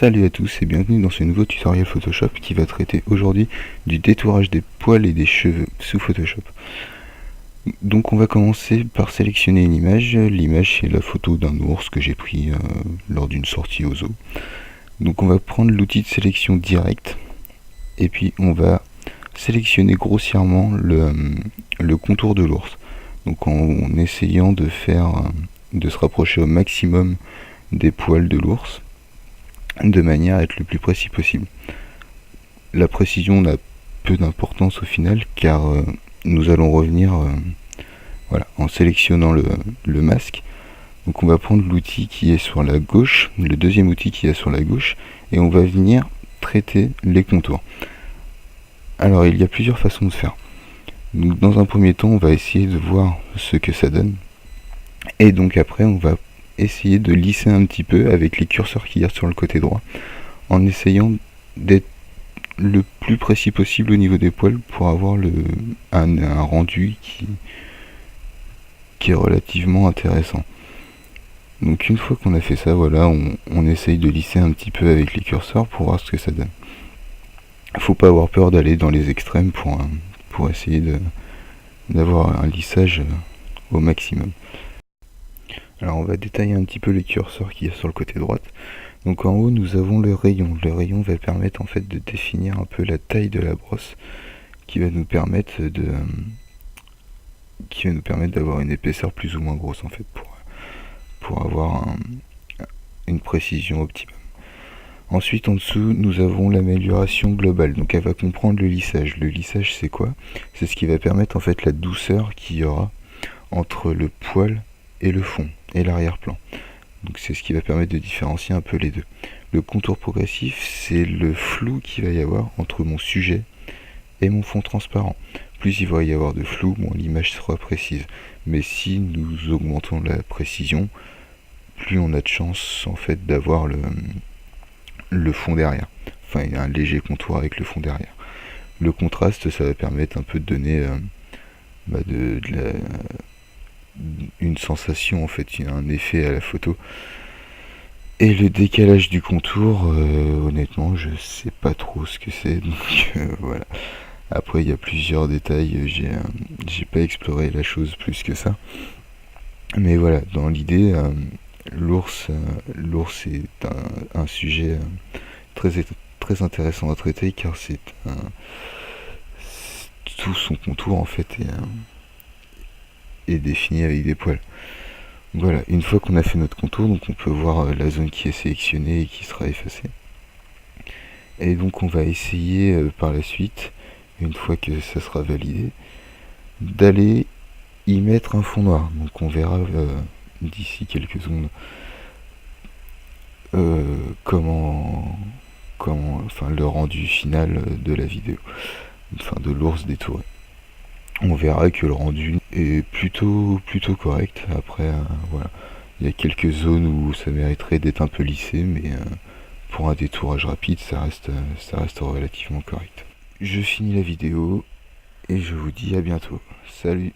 Salut à tous et bienvenue dans ce nouveau tutoriel Photoshop qui va traiter aujourd'hui du détourage des poils et des cheveux sous Photoshop. Donc on va commencer par sélectionner une image. L'image c'est la photo d'un ours que j'ai pris lors d'une sortie au zoo. Donc on va prendre l'outil de sélection direct et puis on va sélectionner grossièrement le contour de l'ours. Donc en essayant de se rapprocher au maximum des poils de l'ours, de manière à être le plus précis possible. La précision n'a peu d'importance au final car nous allons revenir en sélectionnant le masque. Donc on va prendre l'outil qui est sur la gauche, le deuxième outil qui est sur la gauche, et on va venir traiter les contours. Alors il y a plusieurs façons de faire. Donc, dans un premier temps, on va essayer de voir ce que ça donne, et donc après on va essayer de lisser un petit peu avec les curseurs qu'il y a sur le côté droit, en essayant d'être le plus précis possible au niveau des poils pour avoir un rendu qui est relativement intéressant. Donc une fois qu'on a fait ça, voilà, on essaye de lisser un petit peu avec les curseurs pour voir ce que ça donne. Faut pas avoir peur d'aller dans les extrêmes pour essayer d'avoir un lissage au maximum. Alors on va détailler un petit peu les curseurs qu'il y a sur le côté droite. Donc en haut nous avons le rayon. Le rayon va permettre en fait de définir un peu la taille de la brosse qui va nous permettre d'avoir une épaisseur plus ou moins grosse en fait pour avoir une précision optimum. Ensuite en dessous nous avons l'amélioration globale, donc elle va comprendre le lissage. Le lissage c'est quoi? C'est ce qui va permettre en fait la douceur qu'il y aura entre le poil et le fond et l'arrière-plan. Donc c'est ce qui va permettre de différencier un peu les deux. Le contour progressif, c'est le flou qu'il va y avoir entre mon sujet et mon fond transparent. Plus il va y avoir de flou, moins l'image sera précise. Mais si nous augmentons la précision, plus on a de chance en fait d'avoir le fond derrière. Enfin, il y a un léger contour avec le fond derrière. Le contraste, ça va permettre un peu de donner une sensation, en fait, un effet à la photo. Et le décalage du contour, honnêtement, je sais pas trop ce que c'est, donc voilà. Après, il y a plusieurs détails, j'ai pas exploré la chose plus que ça. Mais voilà, dans l'idée, l'ours est un sujet très intéressant à traiter car tout son contour en fait est défini avec des poils. Voilà, une fois qu'on a fait notre contour, donc on peut voir la zone qui est sélectionnée et qui sera effacée. Et donc on va essayer par la suite, une fois que ça sera validé, d'aller y mettre un fond noir. Donc on verra d'ici quelques secondes enfin le rendu final de la vidéo, enfin de l'ours détouré. On verra que le rendu est plutôt correct. Après voilà, il y a quelques zones où ça mériterait d'être un peu lissé, mais pour un détourage rapide ça reste relativement correct. Je finis la vidéo et je vous dis à bientôt. Salut!